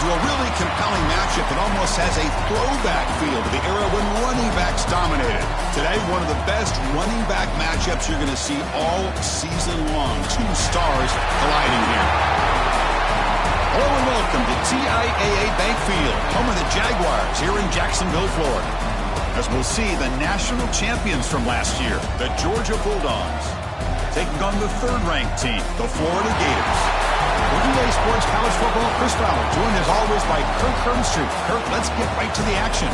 into a really compelling matchup that almost has a throwback feel to the era when running backs dominated. Today, one of the best running back matchups you're going to see all season long. Two stars colliding here. Hello and welcome to TIAA Bank Field, home of the Jaguars here in Jacksonville, Florida. As we'll see, the national champions from last year, the Georgia Bulldogs, taking on the third-ranked team, the Florida Gators. Working Day Sports College Football, Chris Fowler, joined as always by Kirk Hermstreet. Kirk, let's get right to the action.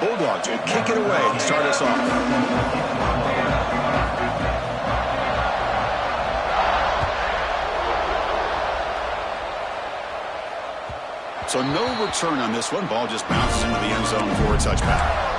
Bulldogs will kick it away and start us off. So no return on this one. Ball just bounces into the end zone for a touchback.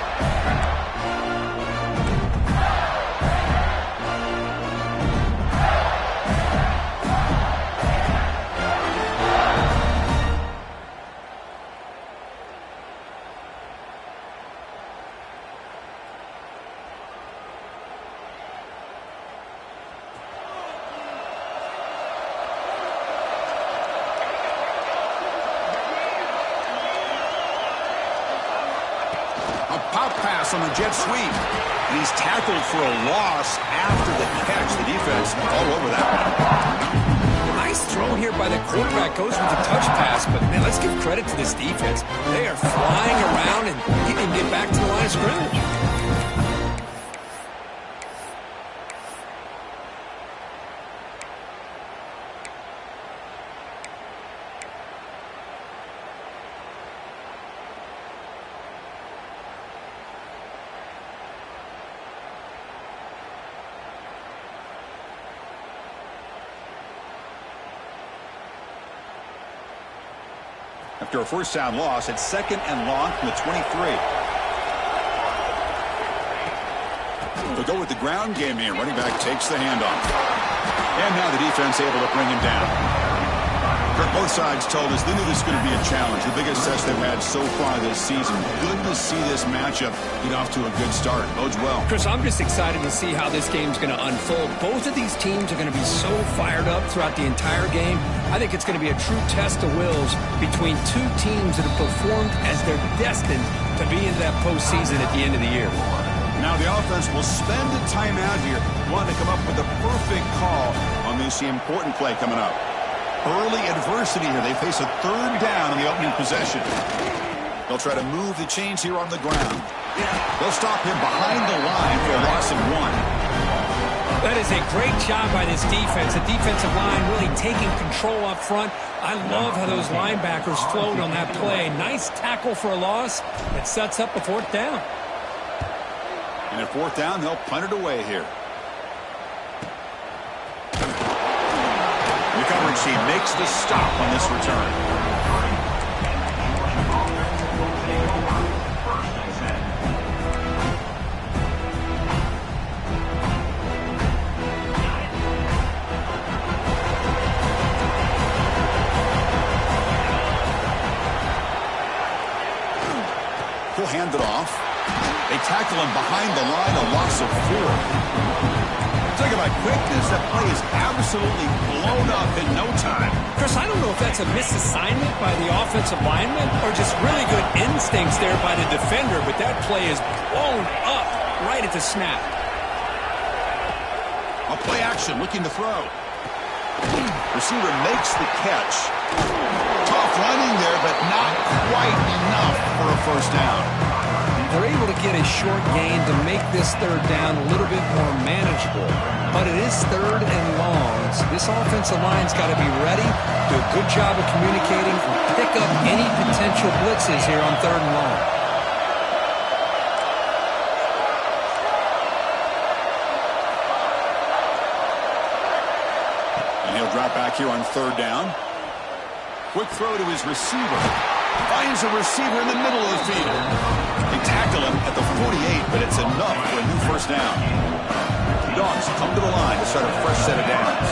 Pop pass on the jet sweep. And he's tackled for a loss after the catch. The defense all over that one. Nice throw here by the quarterback. Goes with the touch pass. But, man, let's give credit to this defense. They are flying around, and he can get back to the line of scrimmage. After a first down loss, it's second and long from the 23. They'll go with the ground game here. Running back takes the handoff. And now the defense able to bring him down. Both sides told us they knew this was going to be a challenge. The biggest test they've had so far this season. Good to see this matchup get off to a good start. Bodes well. Chris, I'm just excited to see how this game's going to unfold. Both of these teams are going to be so fired up throughout the entire game. I think it's going to be a true test of wills between two teams that have performed as they're destined to be in that postseason at the end of the year. Now the offense will spend a timeout here, wanting to come up with the perfect call on this important play coming up. Early adversity here. They face a third down in the opening possession. They'll try to move the chains here on the ground. They'll stop him behind the line for a loss of one. That is a great job by this defense. The defensive line really taking control up front. I love how those linebackers flowed on that play. Nice tackle for a loss. It sets up a fourth down. And at fourth down, they'll punt it away here. The coverage team makes the stop on this return. He'll hand it off. They tackle him behind the line, a loss of 4. Talk about quickness. That play is absolutely blown up in no time. Chris, I don't know if that's a misassignment by the offensive lineman or just really good instincts there by the defender, but that play is blown up right at the snap. A play action, looking to throw. Receiver makes the catch. Tough running there, but not quite enough for a first down. They're able to get a short gain to make this third down a little bit more manageable. But it is third and long. So this offensive line's got to be ready, do a good job of communicating, and pick up any potential blitzes here on third and long. And he'll drop back here on third down. Quick throw to his receiver. Finds a receiver in the middle of the field. They tackle him at the 48, but it's enough for a new first down. You Seahawks come to the line to start a fresh set of downs.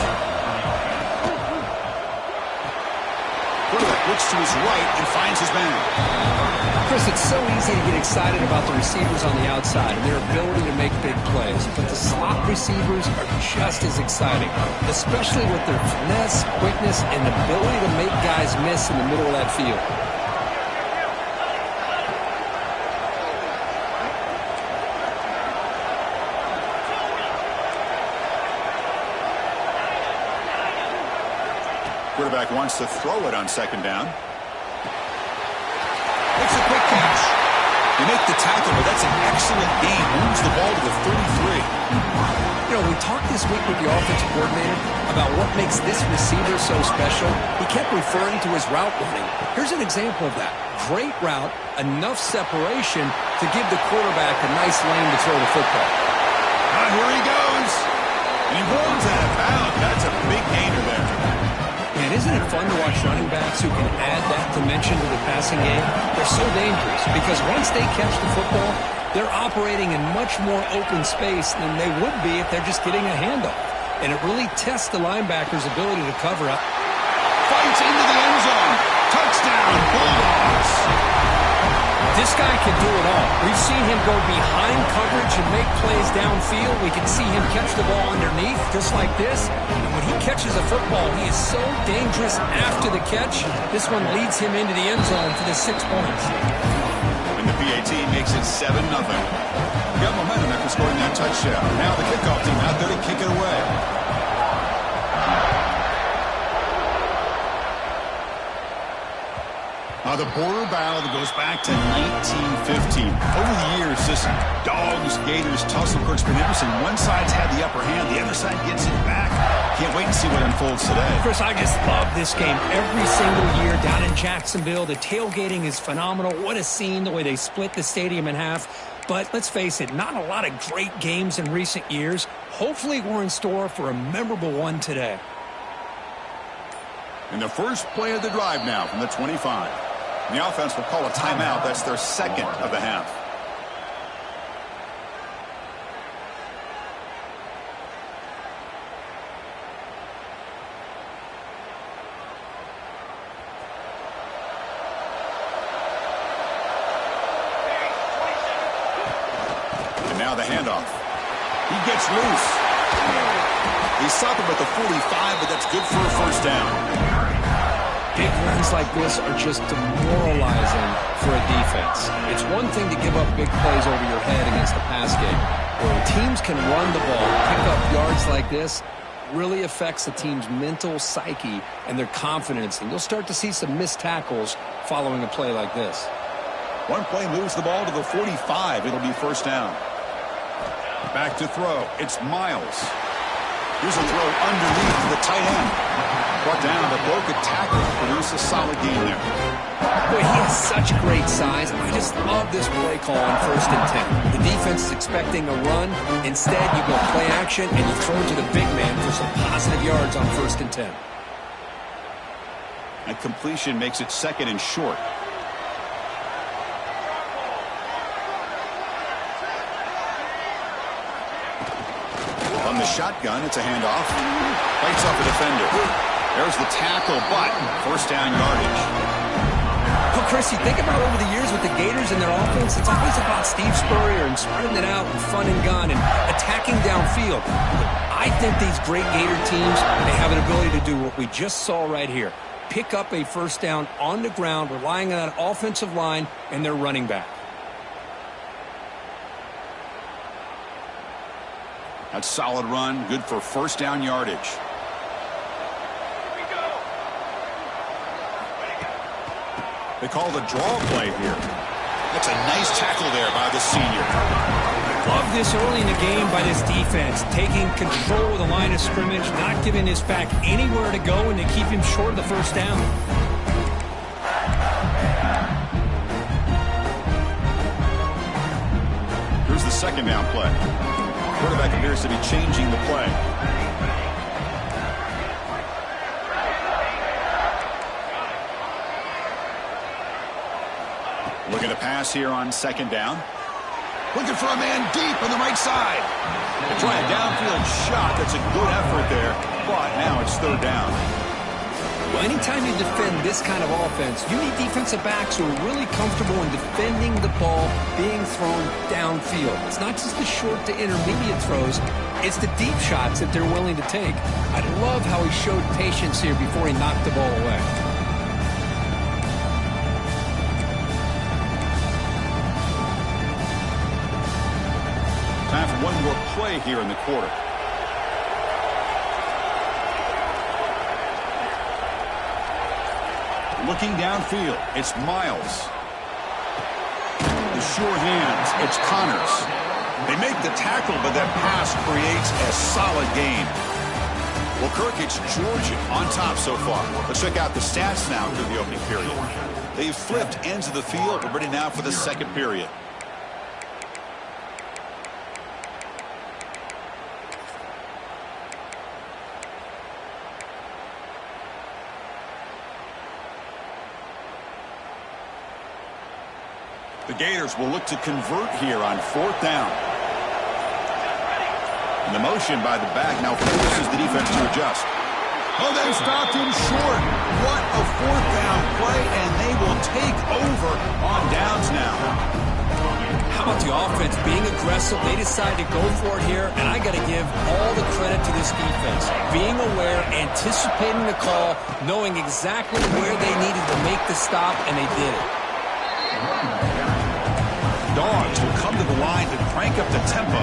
Quarterback looks to his right and finds his man. Chris, it's so easy to get excited about the receivers on the outside and their ability to make big plays. But the slot receivers are just as exciting, especially with their finesse, quickness, and ability to make guys miss in the middle of that field. Quarterback wants to throw it on second down. Makes a quick catch. They make the tackle, but that's an excellent gain. Moves the ball to the 33. You know, we talked this week with the offensive coordinator about what makes this receiver so special. He kept referring to his route running. Here's an example of that. Great route, enough separation to give the quarterback a nice lane to throw the football. Here he goes. And he rolls out of bounds. That's a big gainer there. And isn't it fun to watch running backs who can add that dimension to the passing game? They're so dangerous because once they catch the football, they're operating in much more open space than they would be if they're just getting a handoff. And it really tests the linebacker's ability to cover up. Fights into the end zone. Touchdown, Bulldogs. This guy can do it all. We've seen him go behind coverage and make plays downfield. We can see him catch the ball underneath, just like this. And when he catches a football, he is so dangerous after the catch. This one leads him into the end zone for the 6 points. And the PAT makes it 7-0. Got momentum after scoring that touchdown. Now the kickoff team out there to kick it away. The border battle that goes back to 1915. Over the years, this Dogs-Gators tussle, Kirk's been interesting. One side's had the upper hand, the other side gets it back. Can't wait to see what unfolds today. Chris, I just love this game every single year down in Jacksonville. The tailgating is phenomenal. What a scene, the way they split the stadium in half. But let's face it, not a lot of great games in recent years. Hopefully we're in store for a memorable one today. And the first play of the drive now from the 25. And the offense will call a timeout. That's their second of the half. And now the handoff. He gets loose. He stopped him at the 45, but that's good for a first down. Big runs like this are just demoralizing for a defense. It's one thing to give up big plays over your head against the pass game. When teams can run the ball, pick up yards like this, really affects the team's mental psyche and their confidence. And you'll start to see some missed tackles following a play like this. One play moves the ball to the 45. It'll be first down. Back to throw. It's Miles. Here's a throw underneath the tight end. Brought down, but broke a tackle. Produce a solid gain there. Boy, he has such great size. I just love this play call on 1st and 10. The defense is expecting a run. Instead, you go play action, and you throw to the big man for some positive yards on 1st and 10. That completion makes it second and short. On the shotgun, it's a handoff. Fights off a defender. There's the tackle, but first down yardage. Well, Chris, you think about over the years with the Gators and their offense, it's always about Steve Spurrier and spreading it out and fun and gun and attacking downfield. I think these great Gator teams, they have an ability to do what we just saw right here. Pick up a first down on the ground, relying on that offensive line and their running back. That's solid run, good for first down yardage. They call the draw play here. That's a nice tackle there by the senior. Love this early in the game by this defense, taking control of the line of scrimmage, not giving this back anywhere to go, and to keep him short of the first down. Here's the second down play. Quarterback appears to be changing the play. Looking to pass here on second down. Looking for a man deep on the right side. They try a downfield shot. That's a good effort there, but now it's third down. Well, anytime you defend this kind of offense, you need defensive backs who are really comfortable in defending the ball being thrown downfield. It's not just the short to intermediate throws, it's the deep shots that they're willing to take. I love how he showed patience here before he knocked the ball away. Time for one more play here in the quarter. Looking downfield, it's Miles. The sure hands, it's Connors. They make the tackle, but that pass creates a solid gain. Well, Kirk, it's Georgia on top so far. Let's check out the stats now through the opening period. They've flipped ends of the field. We're ready now for the second period. The Gators will look to convert here on fourth down. And the motion by the back now forces the defense to adjust. Oh, they stopped him short. What a fourth down play, and they will take over on downs now. How about the offense being aggressive? They decide to go for it here, and I got to give all the credit to this defense. Being aware, anticipating the call, knowing exactly where they needed to make the stop, and they did it. Dogs will come to the line to crank up the tempo.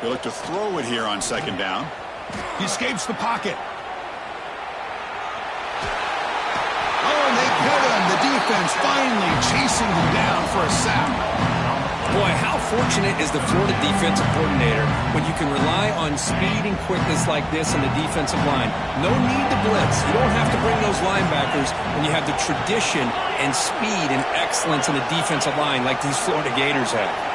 They look to throw it here on second down. He escapes the pocket. Oh, and they get him. The defense finally chasing him down for a sack. Boy, how fortunate is the Florida defensive coordinator when you can rely on speed and quickness like this on the defensive line. No need to blitz. You don't have to bring those linebackers when you have the tradition and speed and excellence in the defensive line like these Florida Gators have.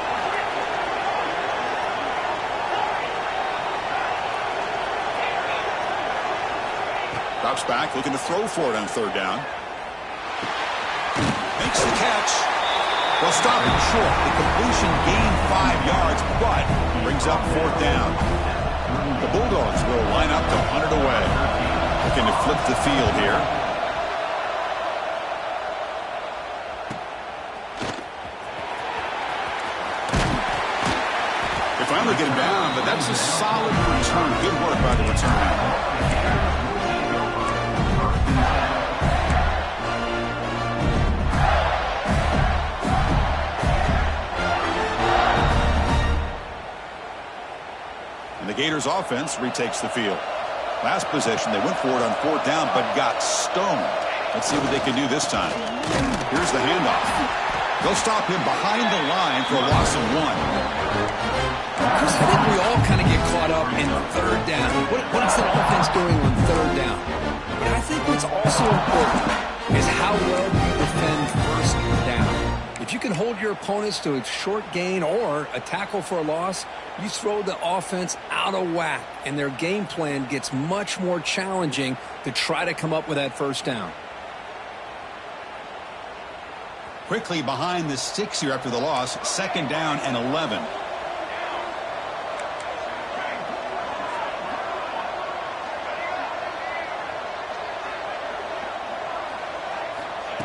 Drops back, looking to throw for it on third down. Makes the catch. They'll stop him short. The completion gained 5 yards, but brings up fourth down. The Bulldogs will line up to punt it away. Looking to flip the field here. They finally get him down, but that's a solid return. Good work by the return. And the Gators offense retakes the field. Last possession, they went for it on fourth down, but got stoned. Let's see what they can do this time. Here's the handoff. They'll stop him behind the line for a loss of 1. Chris, I think we all kind of get caught up in third down. What is the offense doing on third down? But I think what's also important is how well you defend first down. If you can hold your opponents to a short gain or a tackle for a loss, you throw the offense out of whack, and their game plan gets much more challenging to try to come up with that first down. Quickly behind the sticks here after the loss, second down and 11.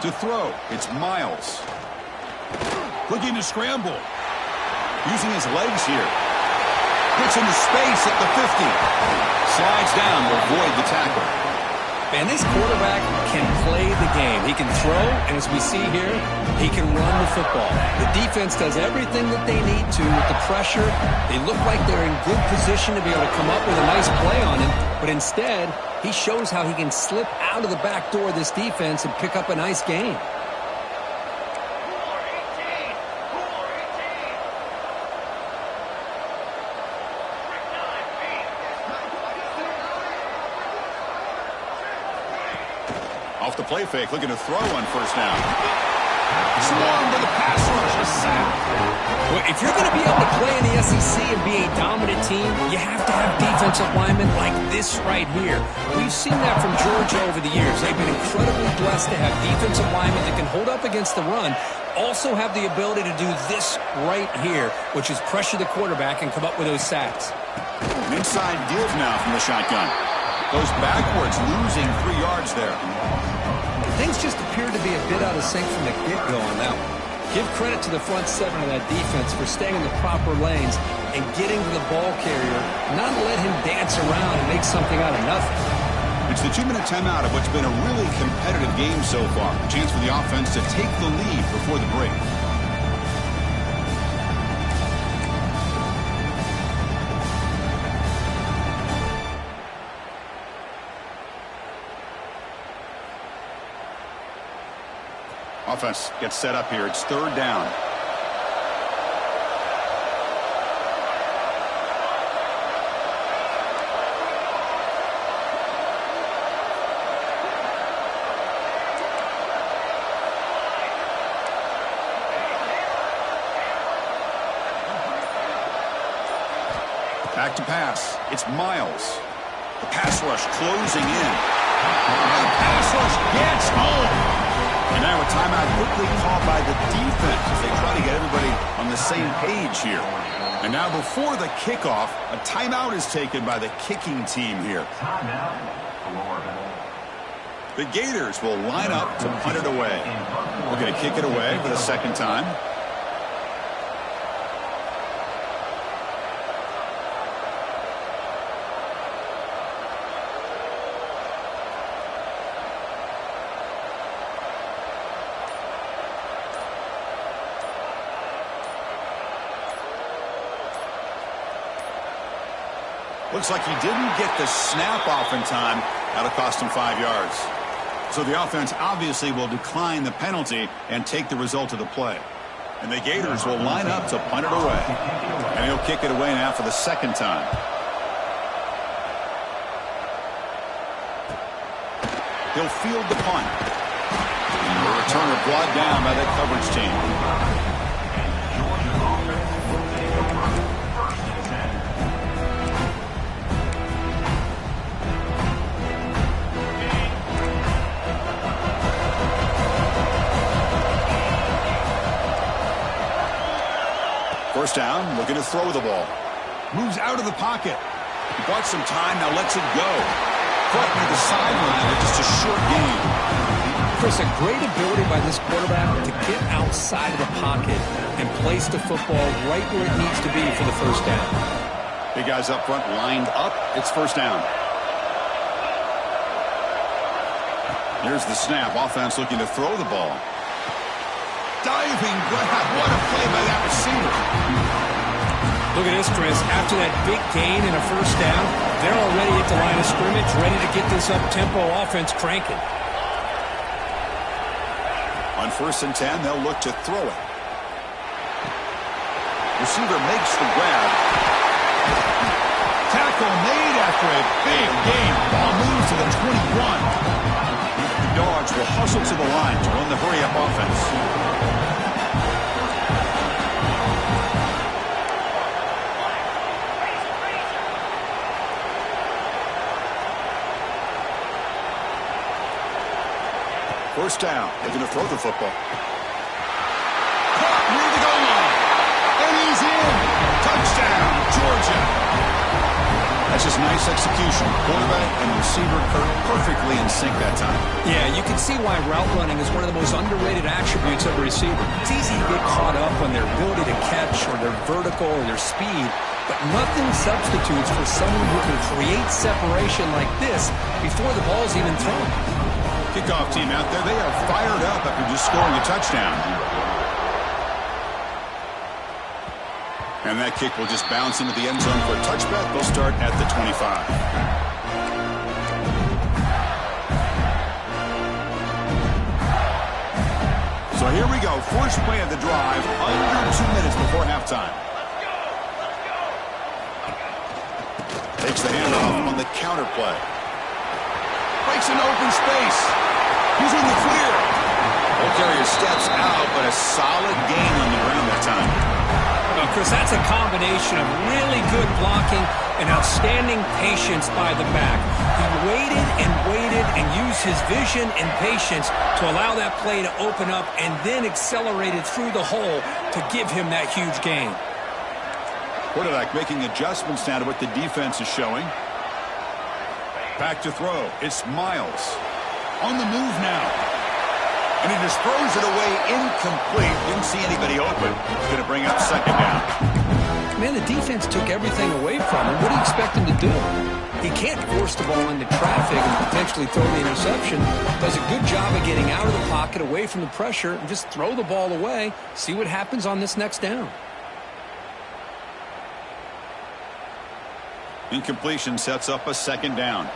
To throw, it's Miles. Looking to scramble. Using his legs here. Puts into space at the 50. Slides down to avoid the tackle. Man, this quarterback can play the game. He can throw, and as we see here, he can run the football. The defense does everything that they need to with the pressure. They look like they're in good position to be able to come up with a nice play on him, but instead, he shows how he can slip out of the back door of this defense and pick up a nice gain. Off the play fake, looking to throw on first down. Swarmed with a pass rush, a sack. Well, if you're going to be able to play in the SEC and be a dominant team, you have to have defensive linemen like this right here. We've seen that from Georgia over the years. They've been incredibly blessed to have defensive linemen that can hold up against the run, also have the ability to do this right here, which is pressure the quarterback and come up with those sacks. An inside give now from the shotgun. Goes backwards, losing 3 yards there. Things just appeared to be a bit out of sync from the get-go on that one. Give credit to the front seven of that defense for staying in the proper lanes and getting to the ball carrier, not let him dance around and make something out of nothing. It's the 2-minute timeout of what's been a really competitive game so far. A chance for the offense to take the lead before the break. Offense gets set up here. It's 3rd down. Back to pass. It's Miles. The pass rush closing in. The pass rush gets home. And now a timeout quickly called by the defense as they try to get everybody on the same page here. And now before the kickoff, a timeout is taken by the kicking team here. The Gators will line up to punt it away. We're going to kick it away for the 2nd time. Looks like he didn't get the snap off in time. That'll cost him 5 yards. So the offense obviously will decline the penalty and take the result of the play. And the Gators will line up to punt it away. And he'll kick it away now for the 2nd time. He'll field the punt. And the returner brought down by the coverage team. First down, looking to throw the ball. Moves out of the pocket. He bought some time, now lets it go. Caught near the sideline with just a short gain. Chris, a great ability by this quarterback to get outside of the pocket and place the football right where it needs to be for the first down. Big guys up front lined up. It's first down. Here's the snap. Offense looking to throw the ball. Diving grab. What a play by that receiver. Look at this, Chris. After that big gain and a first down, they're already at the line of scrimmage, ready to get this up-tempo offense cranking. On 1st and 10, they'll look to throw it. Receiver makes the grab. Tackle made after a big gain. Ball moves to the 21. The Dogs will hustle to the line to run the hurry-up offense. First down. They're going to throw the football. Caught near the goal line. And he's in. Touchdown, Georgia. That's just nice execution. Quarterback and receiver perfectly in sync that time. Yeah, you can see why route running is one of the most underrated attributes of a receiver. It's easy to get caught up on their ability to catch or their vertical or their speed, but nothing substitutes for someone who can create separation like this before the ball's even thrown. Kickoff team out there, they are fired up after just scoring a touchdown. And that kick will just bounce into the end zone for a touchback. They'll start at the 25. So here we go. First play of the drive, under 2 minutes before halftime. Takes the handoff on the counter play. Breaks into open space. He's in the clear. Ball carrier steps out, but a solid gain on the ground that time. Well, Chris, that's a combination of really good blocking and outstanding patience by the back. He waited and used his vision and patience to allow that play to open up and then accelerated through the hole to give him that huge gain. Quarterback making adjustments now to what the defense is showing. Back to throw. It's Miles. On the move now. And he just throws it away incomplete. Didn't see anybody open. It's going to bring up second down. Man, the defense took everything away from him. What do you expect him to do? He can't force the ball into traffic and potentially throw the interception. Does a good job of getting out of the pocket, away from the pressure, and just throw the ball away. See what happens on this next down. Incompletion sets up a second down.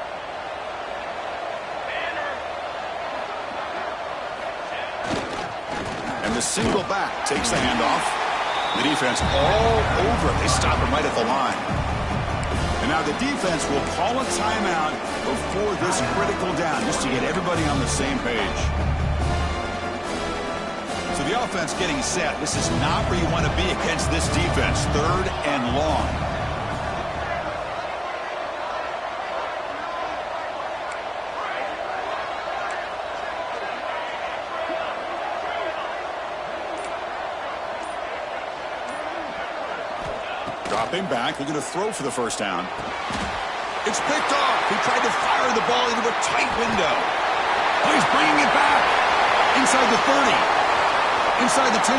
And the single back takes the handoff. The defense all over it. They stop him right at the line. And now the defense will call a timeout before this critical down, just to get everybody on the same page. So the offense getting set. This is not where you want to be against this defense. Third and long. Dropping back, looking to throw for the first down. It's picked off. He tried to fire the ball into a tight window. Oh, he's bringing it back. Inside the 30. Inside the 10.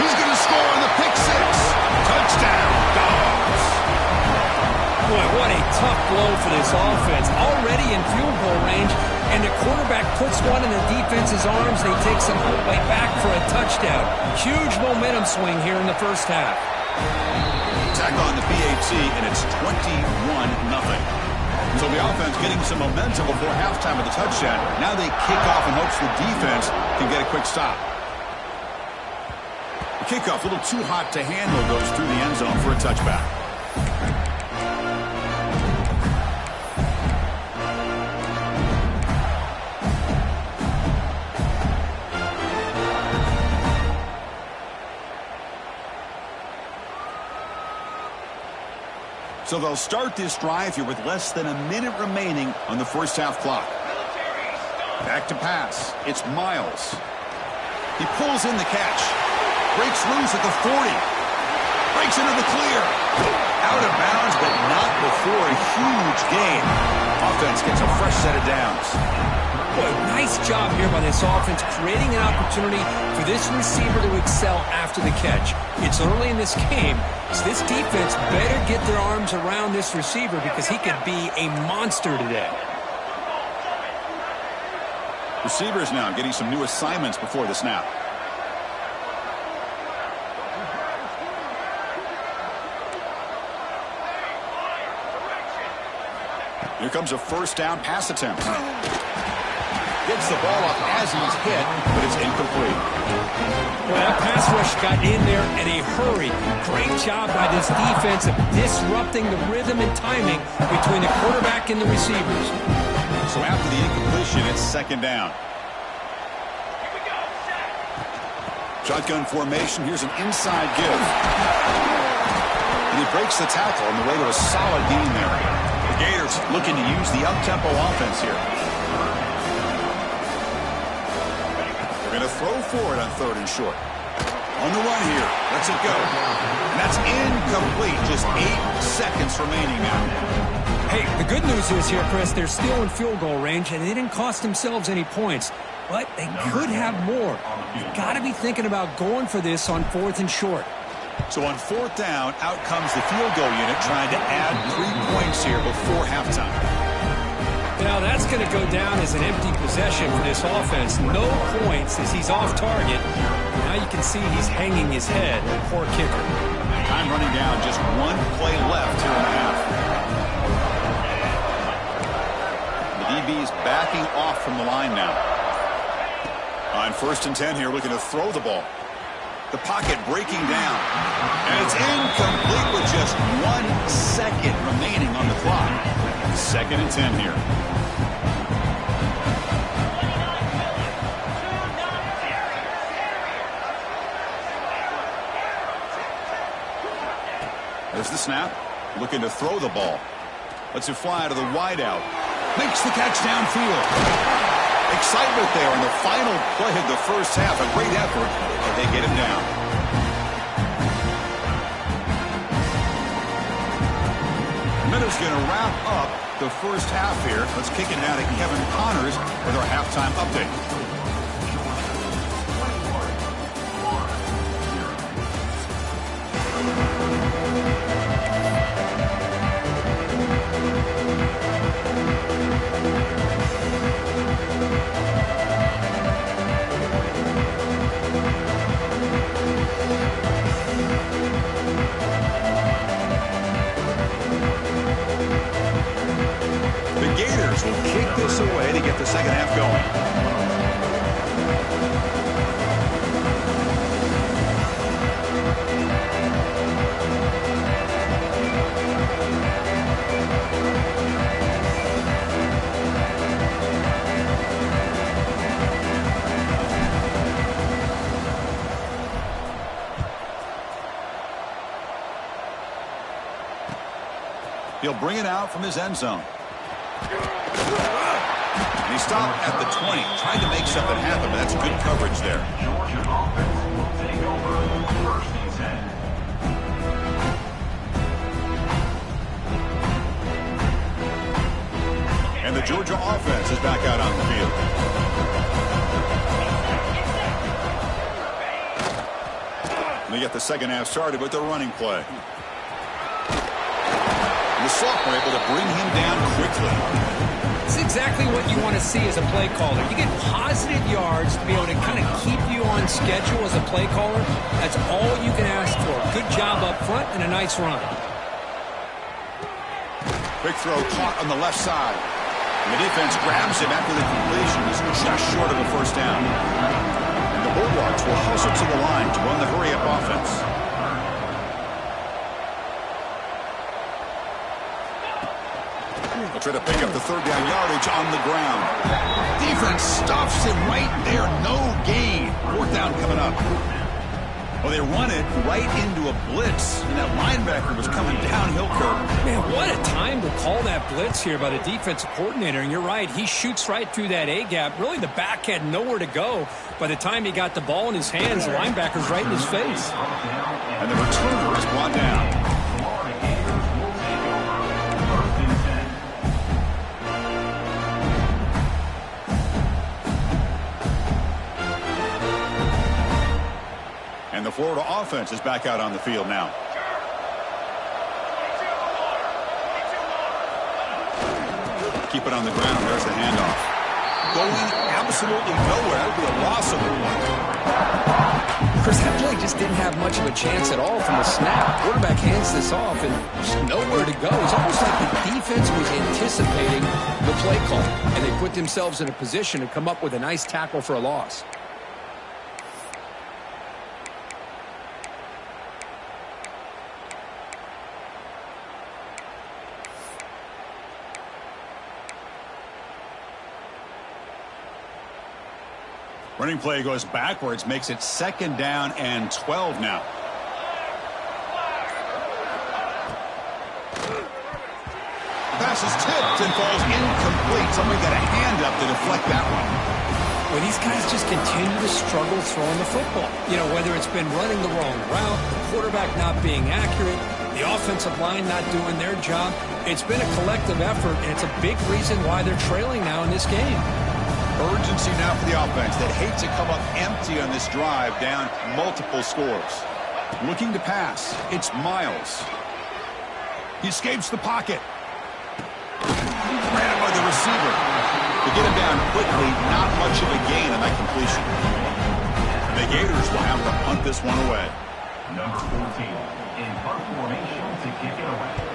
He's going to score on the pick six. Touchdown, Dogs. Boy, what a tough blow for this offense. Already in field goal range, and the quarterback puts one in the defense's arms, and he takes it all the way back for a touchdown. Huge momentum swing here in the first half. Tack on the PAT, and it's 21-0. So the offense getting some momentum before halftime with the touchdown. Now they kick off in hopes the defense can get a quick stop. The kickoff, a little too hot to handle, goes through the end zone for a touchback. So they'll start this drive here with less than a minute remaining on the first half clock. Back to pass. It's Miles. He pulls in the catch. Breaks loose at the 40. Breaks into the clear. Out of bounds, but not before a huge gain. Offense gets a fresh set of downs. Boy, nice job here by this offense, creating an opportunity for this receiver to excel after the catch. It's early in this game, so this defense better get their arms around this receiver because he could be a monster today. Receivers now getting some new assignments before the snap. Here comes a first down pass attempt. Gets the ball up as he's hit, but it's incomplete. Well, that pass rush got in there in a hurry. Great job by this defense of disrupting the rhythm and timing between the quarterback and the receivers. So after the incompletion, it's second down. Shotgun formation. Here's an inside give. And he breaks the tackle on the way to a solid gain there. The Gators looking to use the up-tempo offense here. They're going to throw forward on third and short. On the run here. Lets it go. And that's incomplete. Just 8 seconds remaining now. Hey, the good news is here, Chris, they're still in field goal range, and they didn't cost themselves any points. But they could have more. You've got to be thinking about going for this on fourth and short. So on fourth down, out comes the field goal unit trying to add 3 points here before halftime. Now that's going to go down as an empty possession for this offense. No points as he's off target. Now you can see he's hanging his head. Poor kicker. Time running down, just 1 play left here in the half. The DB is backing off from the line now. On first and 10 here, looking to throw the ball. The pocket breaking down. And it's incomplete with just 1 second remaining on the clock. Second and 10 here. There's the snap. Looking to throw the ball. Lets it fly to the wideout. Makes the catch downfield. Excitement there in the final play of the first half. A great effort, and they get him down. Minute's going to wrap up the first half here. Let's kick it down to Kevin Connors with our halftime update. Will kick this away to get the second half going. He'll bring it out from his end zone. And he stopped at the 20, trying to make something happen, but that's good coverage there. Georgia offense will take over 1st and 10. And the Georgia offense is back out on the field. And they get the second half started with their running play. The sophomore able to bring him down quickly. It's exactly what you want to see as a play caller. You get positive yards to be able to kind of keep you on schedule as a play caller. That's all you can ask for. Good job up front and a nice run. Quick throw caught on the left side. And the defense grabs him after the completion. He's just short of a first down. And the Bulldogs will hustle to the line to run the hurry-up offense. They'll try to pick up the third down yardage on the ground. Defense stuffs him right there. No gain. Fourth down coming up. Well, they run it right into a blitz, and that linebacker was coming downhill, Kirk. Man, what a time to call that blitz here by the defensive coordinator. And you're right, he shoots right through that A-gap. Really, the back had nowhere to go. By the time he got the ball in his hands, the linebacker's right in his face. And the returner is brought down. And the Florida offense is back out on the field now. Keep it on the ground. There's the handoff. Going absolutely nowhere. That would be a loss of the one. Chris, that play just didn't have much of a chance at all from the snap. Quarterback hands this off and just nowhere to go. It's almost like the defense was anticipating the play call, and they put themselves in a position to come up with a nice tackle for a loss. Running play goes backwards, makes it 2nd down and 12 now. Pass is tipped and falls incomplete. Somebody got a hand up to deflect that one. Well, these guys just continue to struggle throwing the football. You know, whether it's been running the wrong route, the quarterback not being accurate, the offensive line not doing their job. It's been a collective effort, and it's a big reason why they're trailing now in this game. Urgency now for the offense that hates to come up empty on this drive, down multiple scores. Looking to pass. It's Miles. He escapes the pocket. Ran by the receiver. To get him down quickly, not much of a gain on that completion. The Gators will have to punt this one away. Number 14 in punt formation to kick it away.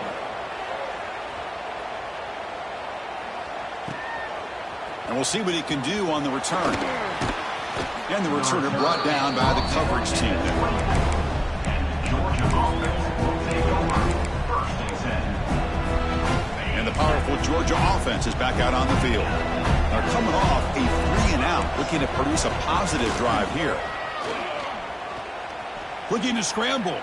And we'll see what he can do on the return. And the returner brought down by the coverage team there. And the Georgia offense will take over 1st and 10. And the powerful Georgia offense is back out on the field. They're coming off a 3-and-out, looking to produce a positive drive here. Looking to scramble.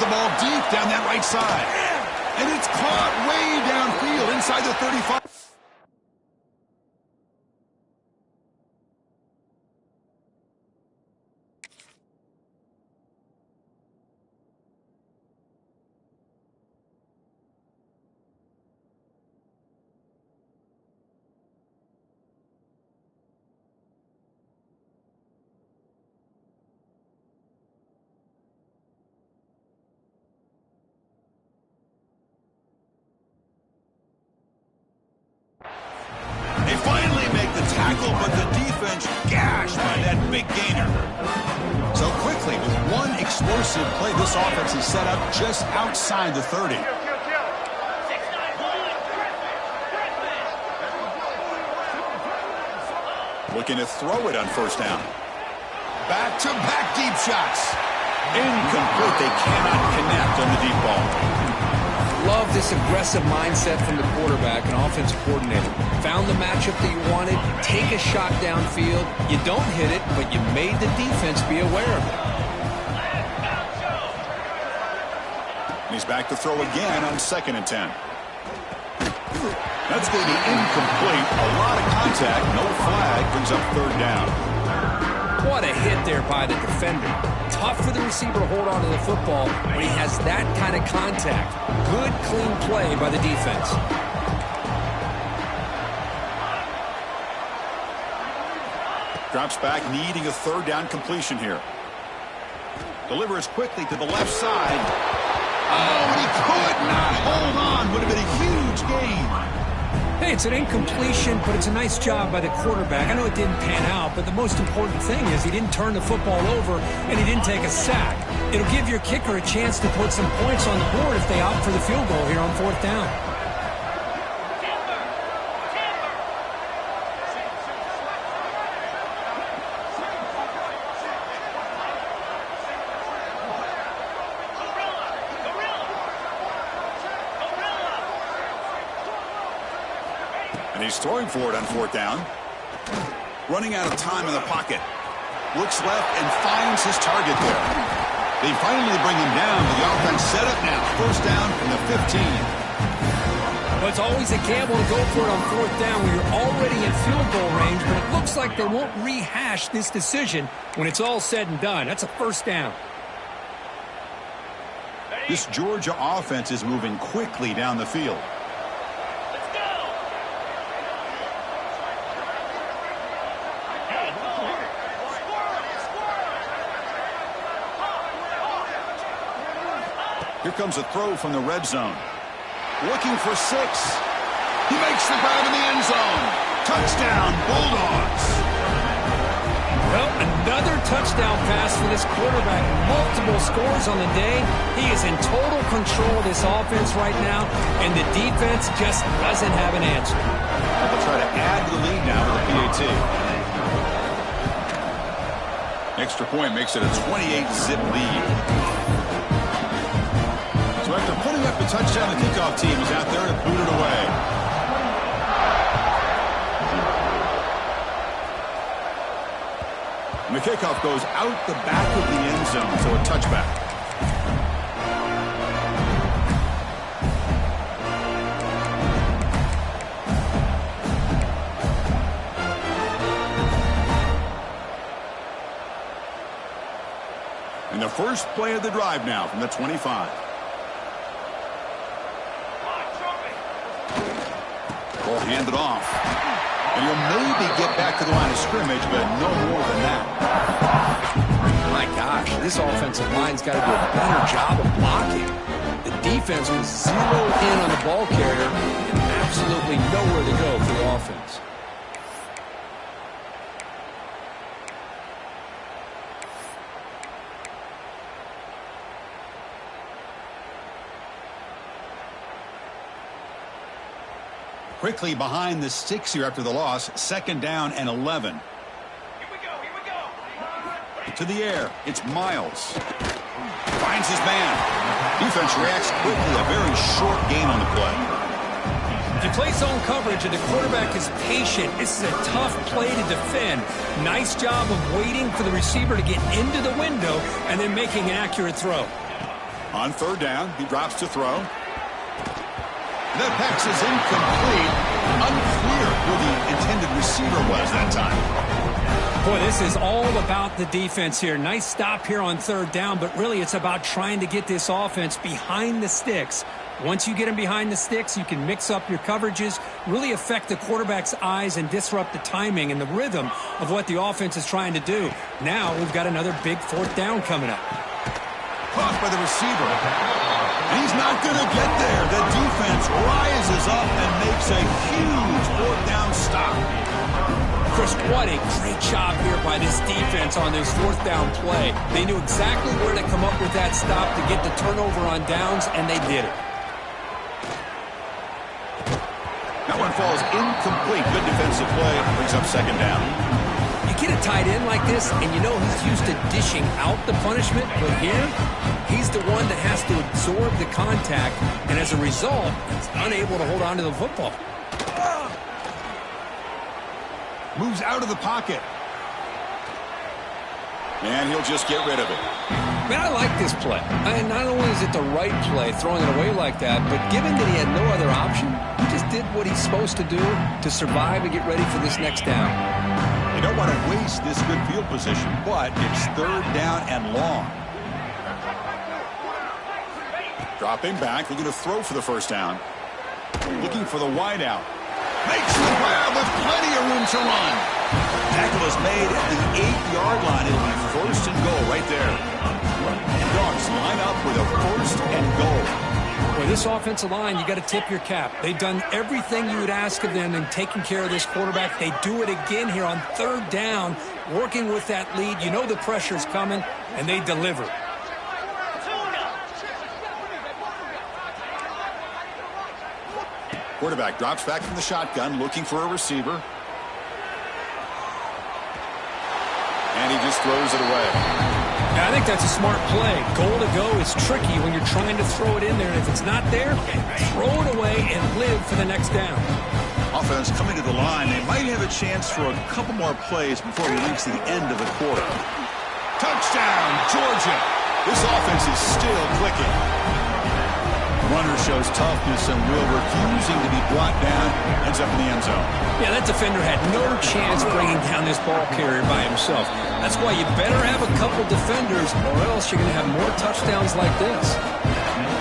the ball deep down that right side. And it's caught way downfield inside the 35. They finally make the tackle, but the defense gashed by that big gainer. So quickly, with one explosive play, this offense is set up just outside the 30. Looking to throw it on first down. Back-to-back deep shots. Incomplete. They cannot connect on the deep ball. Love this aggressive mindset from the quarterback and offensive coordinator. Found the matchup that you wanted, take a shot downfield. You don't hit it, but you made the defense be aware of it. He's back to throw again on 2nd and 10. That's going to be incomplete. A lot of contact, no flag, brings up 3rd down. What a hit there by the defender. Tough for the receiver to hold on to the football when he has that kind of contact. Good, clean play by the defense. Drops back, needing a 3rd down completion here. Delivers quickly to the left side. Oh, and he could not hold on. Would have been a huge gain. Hey, it's an incompletion, but it's a nice job by the quarterback. I know it didn't pan out, but the most important thing is he didn't turn the football over and he didn't take a sack. It'll give your kicker a chance to put some points on the board if they opt for the field goal here on 4th down. He's throwing for it on 4th down. Running out of time in the pocket. Looks left and finds his target there. They finally bring him down, but the offense set up now. 1st down from the 15. Well, it's always a gamble to go for it on 4th down when you're already in field goal range, but it looks like they won't rehash this decision when it's all said and done. That's a 1st down. This Georgia offense is moving quickly down the field. Here comes a throw from the red zone. Looking for 6. He makes the grab in the end zone. Touchdown, Bulldogs. Well, another touchdown pass for this quarterback. Multiple scores on the day. He is in total control of this offense right now, and the defense just doesn't have an answer. They'll try to add to the lead now with a PAT. Extra point makes it a 28-zip lead. So after putting up the touchdown, the kickoff team is out there to boot it away. And the kickoff goes out the back of the end zone, so a touchback. And the first play of the drive now from the 25. Ball handed off. And he'll maybe get back to the line of scrimmage, but no more than that. My gosh, this offensive line's got to do a better job of blocking. The defense was zeroed in on the ball carrier and absolutely nowhere to go for the offense. Quickly behind the 6 here after the loss. 2nd down and 11. Here we go. To the air. It's Miles. Finds his man. Defense reacts quickly. A very short gain on the play. If you play zone coverage and the quarterback is patient, this is a tough play to defend. Nice job of waiting for the receiver to get into the window and then making an accurate throw. On third down, he drops to throw. That pass is incomplete. Unclear who the intended receiver was that time. Boy, this is all about the defense here. Nice stop here on third down, but really it's about trying to get this offense behind the sticks. Once you get them behind the sticks, you can mix up your coverages, really affect the quarterback's eyes and disrupt the timing and the rhythm of what the offense is trying to do. Now we've got another big fourth down coming up. Caught by the receiver. And he's not going to get there. The defense rises up and makes a huge fourth down stop. Chris, what a great job here by this defense on this fourth down play. They knew exactly where to come up with that stop to get the turnover on downs, and they did it. That one falls incomplete. Good defensive play. Brings up second down. You get a tight end like this, and you know he's used to dishing out the punishment, but here, he's the one that has to absorb the contact, and as a result, he's unable to hold on to the football. Moves out of the pocket. And he'll just get rid of it. Man, I like this play. And not only is it the right play, throwing it away like that, but given that he had no other option, he just did what he's supposed to do to survive and get ready for this next down. You don't want to waste this good field position, but it's third down and long. Dropping back, looking to throw for the first down. Looking for the wide out. Makes the grab with plenty of room to run. Tackle is made at the 8-yard line. It'll be first and goal right there. And Dogs line up with a first and goal. Well, this offensive line, you got to tip your cap. They've done everything you would ask of them in taking care of this quarterback. They do it again here on third down, working with that lead. You know the pressure's coming, and they deliver. Quarterback drops back from the shotgun, looking for a receiver. And he just throws it away. Yeah, I think that's a smart play. Goal to go is tricky when you're trying to throw it in there. And if it's not there, throw it away and live for the next down. Offense coming to the line. They might have a chance for a couple more plays before we reach the end of the quarter. Touchdown, Georgia. This offense is still clicking. Runner shows toughness and will, refusing to be brought down. Ends up in the end zone. Yeah, that defender had no chance bringing down this ball carrier by himself. That's why you better have a couple defenders, or else you're going to have more touchdowns like this.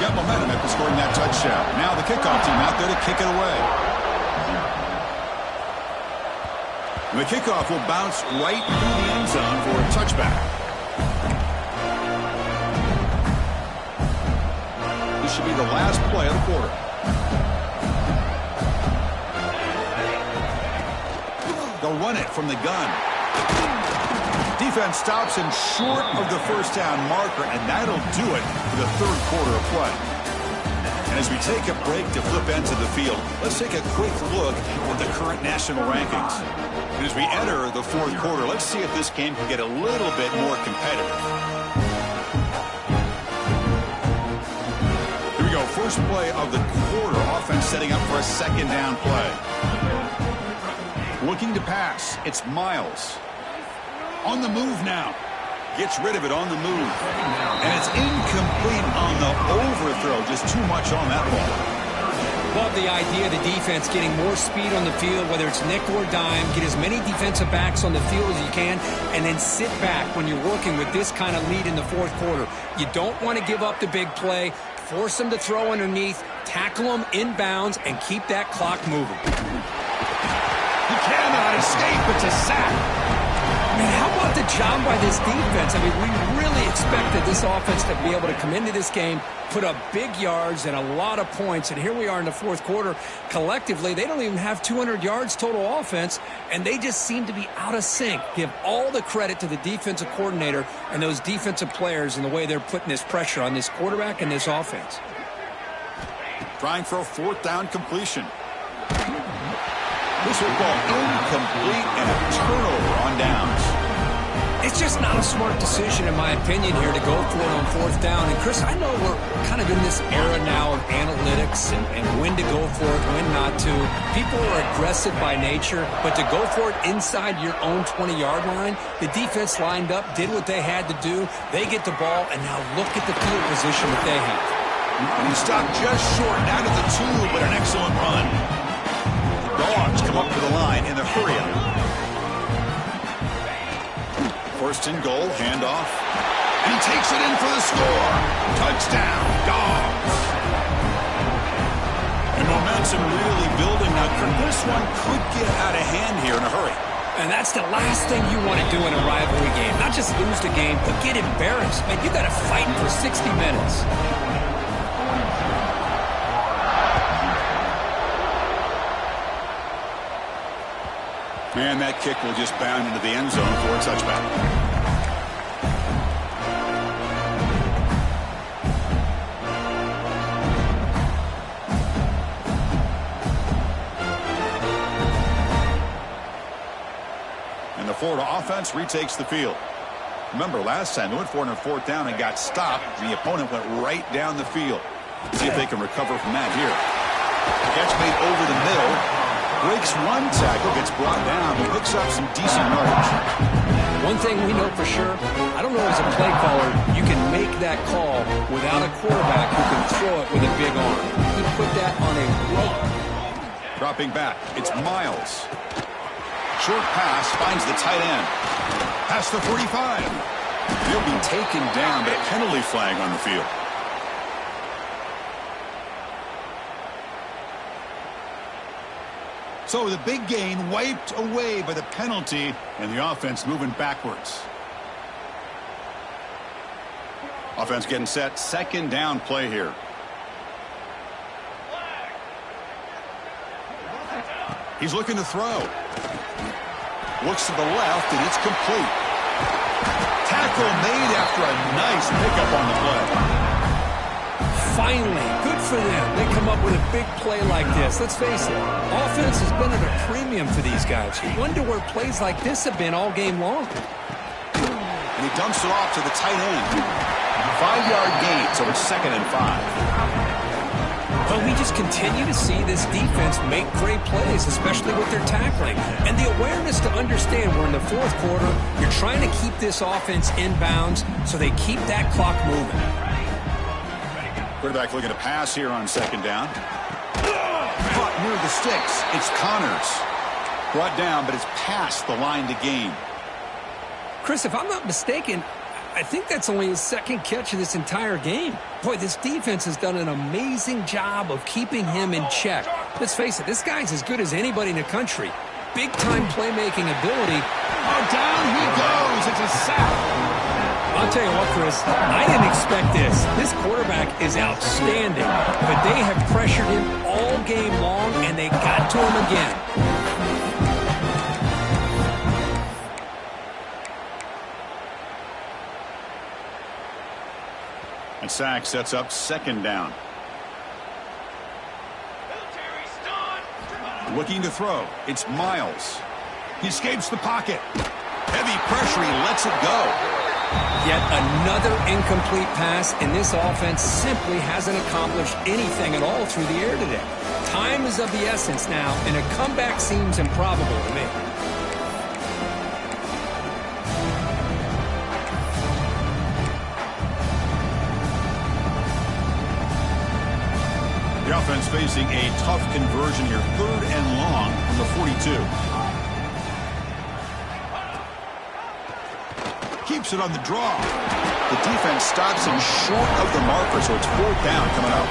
Got momentum after scoring that touchdown. Now the kickoff team out there to kick it away. And the kickoff will bounce right through the end zone for a touchback. This should be the last play of the quarter. They'll run it from the gun. Defense stops him short of the first down marker, and that'll do it for the third quarter of play. And as we take a break to flip ends of the field, let's take a quick look at the current national rankings. And as we enter the fourth quarter, let's see if this game can get a little bit more competitive. Here we go, first play of the quarter. Offense setting up for a second down play. Looking to pass, it's Miles. On the move now. Gets rid of it on the move. And it's incomplete on the overthrow. Just too much on that ball. Love the idea of the defense getting more speed on the field, whether it's nickel or dime. Get as many defensive backs on the field as you can, and then sit back when you're working with this kind of lead in the fourth quarter. You don't want to give up the big play. Force them to throw underneath, tackle them inbounds, and keep that clock moving. He cannot escape. It's a sack. Man, how about the job by this defense? I mean, we really expected this offense to be able to come into this game, put up big yards and a lot of points, and here we are in the fourth quarter. Collectively, they don't even have 200 yards total offense, and they just seem to be out of sync. Give all the credit to the defensive coordinator and those defensive players in the way they're putting this pressure on this quarterback and this offense. Trying for a fourth down completion. This will ball incomplete and a turnover on downs. It's just not a smart decision, in my opinion, here to go for it on fourth down. And, Chris, I know we're kind of in this era now of analytics and when to go for it, when not to. People are aggressive by nature, but to go for it inside your own 20-yard line, the defense lined up, did what they had to do. They get the ball, and now look at the field position that they have. And he stopped just short, down to the 2, but an excellent run. The Dogs come up to the line in the hurry-up. First and goal, handoff. And he takes it in for the score. Touchdown, Dogs. And momentum really building now. This one could get out of hand here in a hurry. And that's the last thing you want to do in a rivalry game. Not just lose the game, but get embarrassed. Man, you got to fight for 60 minutes. And that kick will just bound into the end zone for a touchback. And the Florida offense retakes the field. Remember, last time they went for it on fourth down and got stopped, and the opponent went right down the field. See if they can recover from that here. Catch made over the middle. Breaks one tackle, gets brought down, but picks up some decent yardage. One thing we know for sure, I don't know as a play caller, you can make that call without a quarterback who can throw it with a big arm. He put that on a rope. Dropping back, it's Miles. Short pass, finds the tight end. Past the 45. He'll be taken down, but a penalty flag on the field. So the big gain wiped away by the penalty, and the offense moving backwards. Offense getting set. Second down play here. He's looking to throw. Looks to the left, and it's complete. Tackle made after a nice pickup on the play. Finally, good for them. They come up with a big play like this. Let's face it, offense has been at a premium for these guys. You wonder where plays like this have been all game long. And he dumps it off to the tight end. 5-yard gain, so it's 2nd and 5. But we just continue to see this defense make great plays, especially with their tackling. And the awareness to understand we're in the fourth quarter, you're trying to keep this offense in bounds so they keep that clock moving. Quarterback looking to pass here on second down. Caught near the sticks. It's Connors. Brought down, but it's past the line to gain. Chris, if I'm not mistaken, I think that's only his second catch of this entire game. Boy, this defense has done an amazing job of keeping him in check. Let's face it, this guy's as good as anybody in the country. Big-time playmaking ability. Oh, down he goes. It's a sack. I'll tell you what, Chris, I didn't expect this. This quarterback is outstanding, but they have pressured him all game long, and they got to him again. And sack sets up second down. Looking to throw. It's Miles. He escapes the pocket. Heavy pressure. He lets it go. Yet another incomplete pass, and this offense simply hasn't accomplished anything at all through the air today. Time is of the essence now, and a comeback seems improbable to me. The offense facing a tough conversion here. 3rd and long from the 42. Keeps it on the draw. The defense stops him short of the marker, so it's 4th down coming up.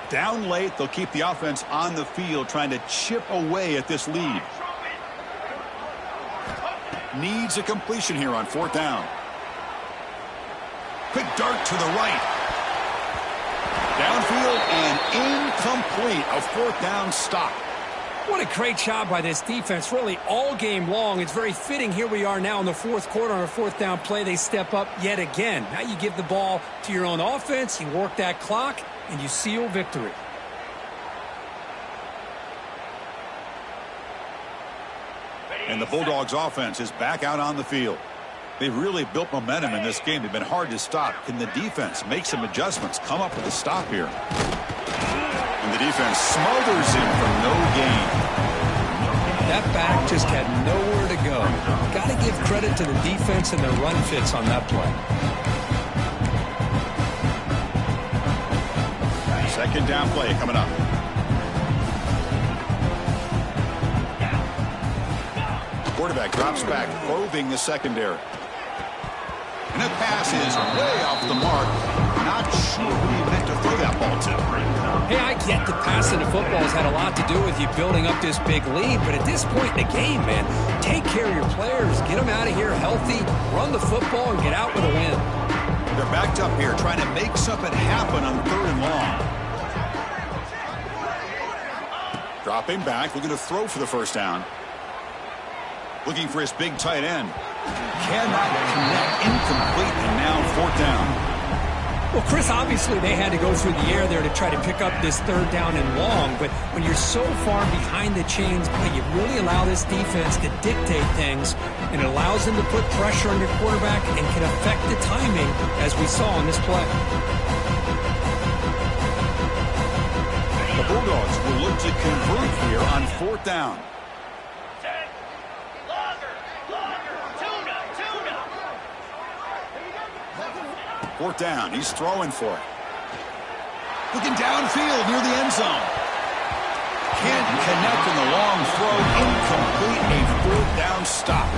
Down late, they'll keep the offense on the field, trying to chip away at this lead. Needs a completion here on 4th down. Quick dart to the right. Downfield and incomplete. A 4th down stop. What a great job by this defense, really all game long. It's very fitting. Here we are now in the fourth quarter on a 4th down play. They step up yet again. Now you give the ball to your own offense, you work that clock, and you seal victory. And the Bulldogs offense is back out on the field. They've really built momentum in this game. They've been hard to stop. Can the defense make some adjustments, come up with a stop here? And the defense smothers him for no gain. That back just had nowhere to go. Got to give credit to the defense and their run fits on that play. Second down play coming up. Quarterback drops back, probing the secondary. And that pass is way off the mark. Not sure who he meant to throw that ball to. Hey, I get that passing the football has had a lot to do with you building up this big lead, but at this point in the game, man, take care of your players. Get them out of here healthy, run the football, and get out with a win. They're backed up here trying to make something happen on 3rd and long. Dropping back, looking to throw for the first down. Looking for his big tight end. Cannot connect, incomplete, and now 4th down. Well, Chris, obviously they had to go through the air there to try to pick up this 3rd down and long, but when you're so far behind the chains, you really allow this defense to dictate things, and it allows them to put pressure on your quarterback and can affect the timing, as we saw on this play. The Bulldogs will look to convert here on 4th down. Fourth down. He's throwing for it. Looking downfield near the end zone. Can't connect in the long throw. Incomplete. A 4th down stop.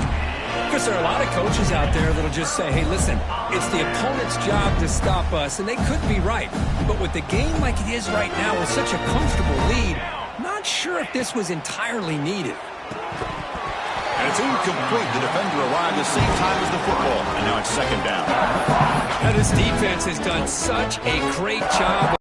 Because there are a lot of coaches out there that'll just say, hey, listen, it's the opponent's job to stop us, and they could be right. But with the game like it is right now with such a comfortable lead, not sure if this was entirely needed. And it's incomplete. The defender arrived the same time as the football. And now it's 2nd down. Now this defense has done such a great job